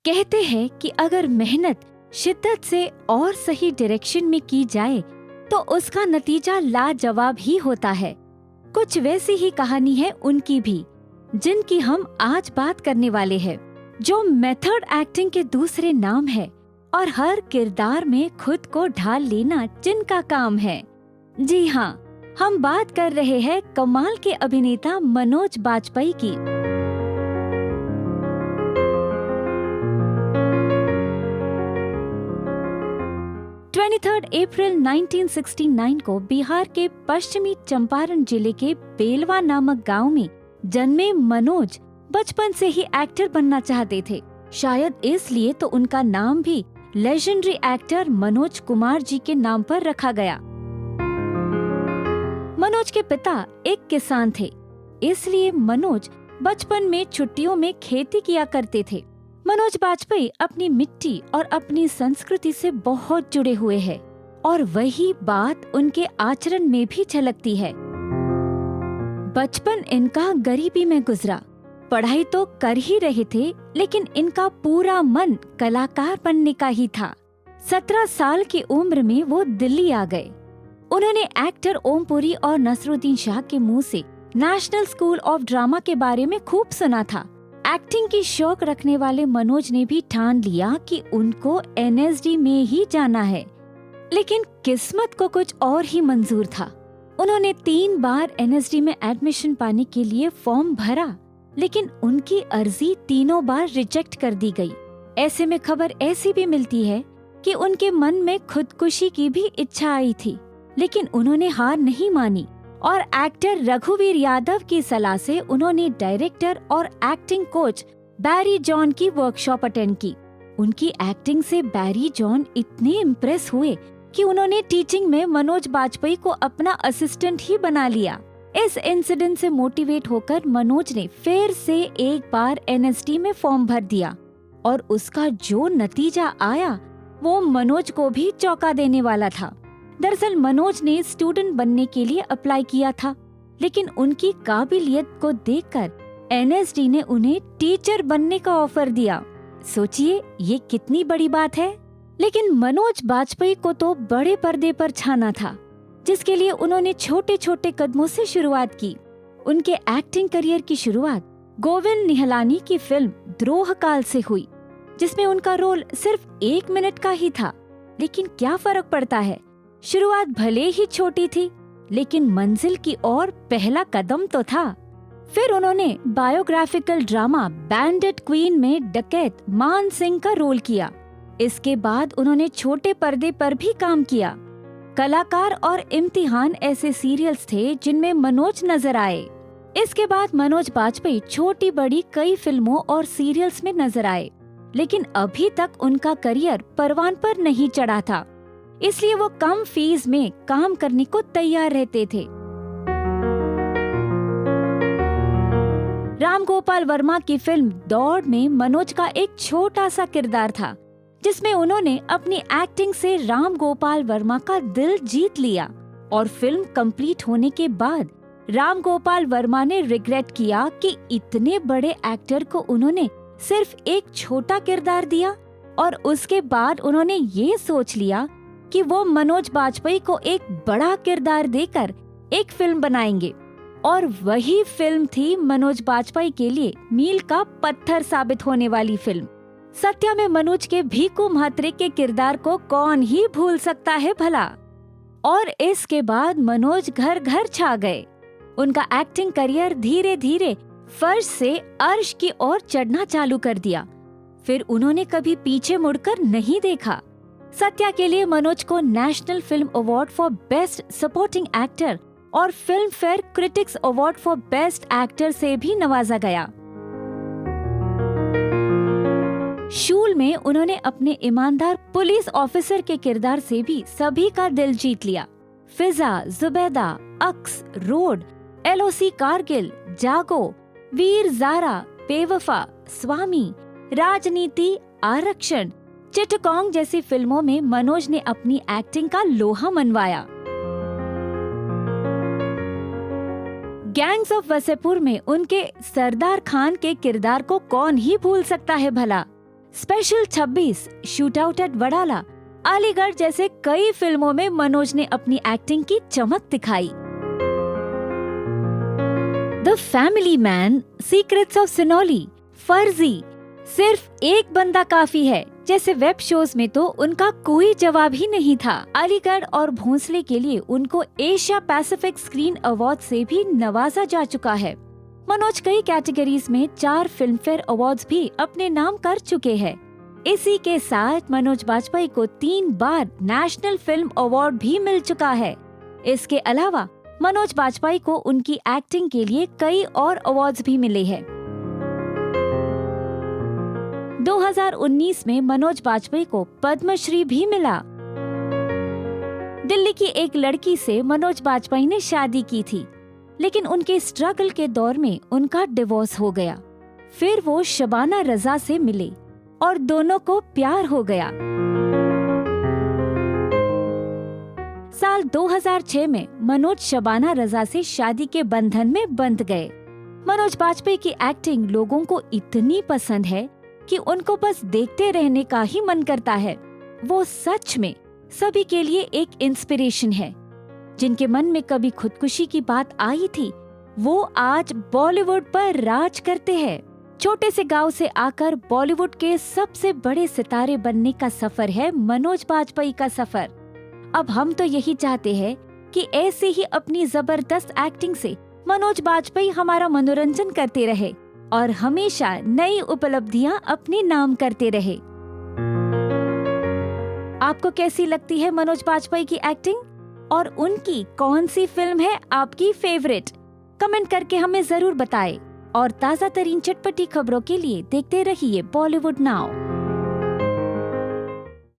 कहते हैं कि अगर मेहनत शिद्दत से और सही डायरेक्शन में की जाए तो उसका नतीजा लाजवाब ही होता है। कुछ वैसी ही कहानी है उनकी भी, जिनकी हम आज बात करने वाले हैं, जो मेथड एक्टिंग के दूसरे नाम है और हर किरदार में खुद को ढाल लेना जिनका काम है। जी हाँ, हम बात कर रहे हैं कमाल के अभिनेता मनोज बाजपेयी की। 23 अप्रैल 1969 को बिहार के पश्चिमी चंपारण जिले के बेलवा नामक गांव में जन्मे मनोज बचपन से ही एक्टर बनना चाहते थे। शायद इसलिए तो उनका नाम भी लेजेंडरी एक्टर मनोज कुमार जी के नाम पर रखा गया। मनोज के पिता एक किसान थे, इसलिए मनोज बचपन में छुट्टियों में खेती किया करते थे। मनोज बाजपेयी अपनी मिट्टी और अपनी संस्कृति से बहुत जुड़े हुए हैं और वही बात उनके आचरण में भी झलकती है। बचपन इनका गरीबी में गुजरा। पढ़ाई तो कर ही रहे थे, लेकिन इनका पूरा मन कलाकार बनने का ही था। 17 साल की उम्र में वो दिल्ली आ गए। उन्होंने एक्टर ओमपुरी और नसरुद्दीन शाह के मुंह से नेशनल स्कूल ऑफ ड्रामा के बारे में खूब सुना था। एक्टिंग की शौक रखने वाले मनोज ने भी ठान लिया कि उनको एनएसडी में ही जाना है, लेकिन किस्मत को कुछ और ही मंजूर था। उन्होंने 3 बार एनएसडी में एडमिशन पाने के लिए फॉर्म भरा, लेकिन उनकी अर्जी तीनों बार रिजेक्ट कर दी गई। ऐसे में खबर ऐसी भी मिलती है कि उनके मन में खुदकुशी की भी इच्छा आई थी, लेकिन उन्होंने हार नहीं मानी और एक्टर रघुवीर यादव की सलाह से उन्होंने डायरेक्टर और एक्टिंग कोच बैरी जॉन की वर्कशॉप अटेंड की। उनकी एक्टिंग से बैरी जॉन इतने इम्प्रेस हुए कि उन्होंने टीचिंग में मनोज बाजपेयी को अपना असिस्टेंट ही बना लिया। इस इंसिडेंट से मोटिवेट होकर मनोज ने फिर से एक बार एनएसडी में फॉर्म भर दिया और उसका जो नतीजा आया वो मनोज को भी चौंका देने वाला था। दरअसल मनोज ने स्टूडेंट बनने के लिए अप्लाई किया था, लेकिन उनकी काबिलियत को देखकर एनएसडी ने उन्हें टीचर बनने का ऑफर दिया। सोचिए ये कितनी बड़ी बात है। लेकिन मनोज बाजपेयी को तो बड़े पर्दे पर छाना था, जिसके लिए उन्होंने छोटे छोटे कदमों से शुरुआत की। उनके एक्टिंग करियर की शुरुआत गोविंद निहलानी की फिल्म द्रोह काल से हुई, जिसमें उनका रोल सिर्फ 1 मिनट का ही था। लेकिन क्या फर्क पड़ता है, शुरुआत भले ही छोटी थी, लेकिन मंजिल की ओर पहला कदम तो था। फिर उन्होंने बायोग्राफिकल ड्रामा बैंडेड क्वीन में डकैत मान सिंह का रोल किया। इसके बाद उन्होंने छोटे पर्दे पर भी काम किया। कलाकार और इम्तिहान ऐसे सीरियल्स थे जिनमें मनोज नजर आए। इसके बाद मनोज बाजपेयी छोटी बड़ी कई फिल्मों और सीरियल्स में नजर आए, लेकिन अभी तक उनका करियर परवान पर नहीं चढ़ा था, इसलिए वो कम फीस में काम करने को तैयार रहते थे। राम गोपाल वर्मा की फिल्म दौड़ में मनोज का एक छोटा सा किरदार था, जिसमें उन्होंने अपनी एक्टिंग से राम गोपाल वर्मा का दिल जीत लिया। और फिल्म कंप्लीट होने के बाद राम गोपाल वर्मा ने रिग्रेट किया कि इतने बड़े एक्टर को उन्होंने सिर्फ एक छोटा किरदार दिया, और उसके बाद उन्होंने ये सोच लिया कि वो मनोज बाजपेयी को एक बड़ा किरदार देकर एक फिल्म बनाएंगे। और वही फिल्म थी मनोज बाजपेयी के लिए मील का पत्थर साबित होने वाली फिल्म सत्या में मनोज के भीखू म्हात्रे के किरदार को कौन ही भूल सकता है भला। और इसके बाद मनोज घर घर छा गए। उनका एक्टिंग करियर धीरे धीरे फर्श से अर्श की ओर चढ़ना चालू कर दिया। फिर उन्होंने कभी पीछे मुड़कर नहीं देखा। सत्या के लिए मनोज को national film award for best supporting actor और Filmfare critics award for best actor से भी नवाजा गया। शूल में उन्होंने अपने ईमानदार पुलिस ऑफिसर के किरदार से भी सभी का दिल जीत लिया। फिजा, जुबैदा, अक्स, रोड, एलओसी कारगिल, जागो, वीर ज़ारा, बेवफा, स्वामी, राजनीति, आरक्षण, चिटगोंग जैसी फिल्मों में मनोज ने अपनी एक्टिंग का लोहा मनवाया। गैंग्स ऑफ वसेपुर में उनके सरदार खान के किरदार को कौन ही भूल सकता है भला। Special 26, shoot out at Wadala, Aligarh जैसे कई फिल्मों में मनोज ने अपनी एक्टिंग की चमक दिखाई। The family man, secrets of Sinauli, फर्जी, सिर्फ एक बंदा काफी है जैसे वेब शोज में तो उनका कोई जवाब ही नहीं था। अलीगढ़ और भोंसले के लिए उनको एशिया पैसिफिक स्क्रीन अवार्ड से भी नवाजा जा चुका है। मनोज कई कैटेगरीज में 4 फिल्म फेयर अवार्ड्स भी अपने नाम कर चुके हैं। इसी के साथ मनोज बाजपेयी को 3 बार नेशनल फिल्म अवार्ड भी मिल चुका है। इसके अलावा मनोज बाजपेयी को उनकी एक्टिंग के लिए कई और अवार्ड्स भी मिले हैं। 2019 में मनोज बाजपेयी को पद्मश्री भी मिला। दिल्ली की एक लड़की से मनोज बाजपेयी ने शादी की थी, लेकिन उनके स्ट्रगल के दौर में उनका डिवोर्स हो गया। फिर वो शबाना रजा से मिले और दोनों को प्यार हो गया। साल 2006 में मनोज शबाना रजा से शादी के बंधन में बंध गए। मनोज बाजपेयी की एक्टिंग लोगों को इतनी पसंद है कि उनको बस देखते रहने का ही मन करता है। वो सच में सभी के लिए एक इंस्पिरेशन है। जिनके मन में कभी खुदकुशी की बात आई थी, वो आज बॉलीवुड पर राज करते हैं। छोटे से गांव से आकर बॉलीवुड के सबसे बड़े सितारे बनने का सफर है मनोज बाजपेयी का सफर। अब हम तो यही चाहते हैं कि ऐसे ही अपनी जबरदस्त एक्टिंग से मनोज बाजपेयी हमारा मनोरंजन करते रहे और हमेशा नई उपलब्धियां अपने नाम करते रहे। आपको कैसी लगती है मनोज बाजपेयी की एक्टिंग और उनकी कौन सी फिल्म है आपकी फेवरेट? कमेंट करके हमें जरूर बताएं और ताज़ा तरीन चटपटी खबरों के लिए देखते रहिए बॉलीवुड नाउ।